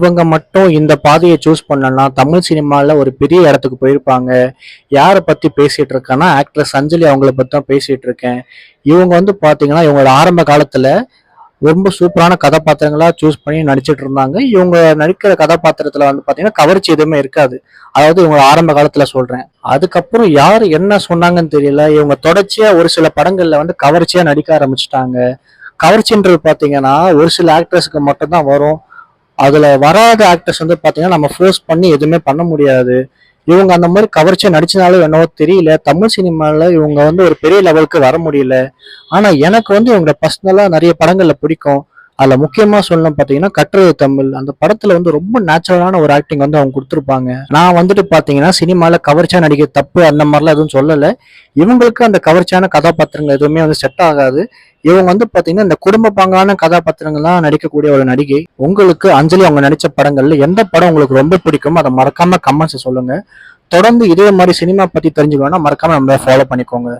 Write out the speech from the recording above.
இவங்க மட்டும் இந்த பாதையை சூஸ் பண்ணலன்னா தமிழ் சினிமால ஒரு பெரிய இடத்துக்கு போயிருப்பாங்க. யாரை பத்தி பேசிட்டு இருக்கேன்னா, ஆக்ட்ரஸ் அஞ்சலி அவங்கள பத்தி தான் பேசிட்டு இருக்கேன். இவங்க வந்து பாத்தீங்கன்னா, இவங்களோட ஆரம்ப காலத்துல ரொம்ப சூப்பரான கதாபாத்திரங்களா சூஸ் பண்ணி நடிச்சிட்டு இருந்தாங்க. இவங்க நடிக்கிற கதாபாத்திரத்துல வந்து பாத்தீங்கன்னா, கவர்ச்சி எதுவுமே இருக்காது. அதாவது இவங்க ஆரம்ப காலத்துல சொல்றேன். அதுக்கப்புறம் யாரு என்ன சொன்னாங்கன்னு தெரியல. இவங்க தொடர்ச்சியா ஒரு சில படங்கள்ல வந்து கவர்ச்சியா நடிக்க ஆரம்பிச்சுட்டாங்க. கவர்ச்சின்றது பாத்தீங்கன்னா, ஒரு சில ஆக்ட்ரஸ்க்கு மட்டும் தான் வரும். அதுல வராத ஆக்டர்ஸ் வந்து பாத்தீங்கன்னா நம்ம ஃபோர்ஸ் பண்ணி எதுவுமே பண்ண முடியாது. இவங்க அந்த மாதிரி கவர்ச்சியா நடிச்சனாலும் என்னவோ தெரியல, தமிழ் சினிமால இவங்க வந்து ஒரு பெரிய லெவலுக்கு வர முடியல. ஆனா எனக்கு வந்து இவங்க பர்சனலா நிறைய படங்கள்ல பிடிக்கும். அதுல முக்கியமா சொல்லணும் பாத்தீங்கன்னா கற்றது தமிழ். அந்த படத்துல வந்து ரொம்ப நேச்சுரலான ஒரு ஆக்டிங் வந்து அவங்க கொடுத்துருப்பாங்க. நான் வந்துட்டு பாத்தீங்கன்னா சினிமால கவர்ச்சியா நடிக்க தப்பு அந்த மாதிரிலாம் எதுவும் சொல்லல. இவங்களுக்கு அந்த கவர்ச்சியான கதாபாத்திரங்கள் எதுவுமே வந்து செட் ஆகாது. இவங்க வந்து பாத்தீங்கன்னா இந்த குடும்ப பாங்கான கதாபாத்திரங்கள்லாம் நடிக்கக்கூடிய ஒரு நடிகை. உங்களுக்கு அஞ்சலி அவங்க நடிச்ச படங்கள்ல எந்த படம் உங்களுக்கு ரொம்ப பிடிக்குமோ அதை மறக்காம கமெண்ட்ஸ் சொல்லுங்க. தொடர்ந்து இதே மாதிரி சினிமா பத்தி தெரிஞ்சுக்கணும்னா மறக்காம நம்ம ஃபாலோ பண்ணிக்கோங்க.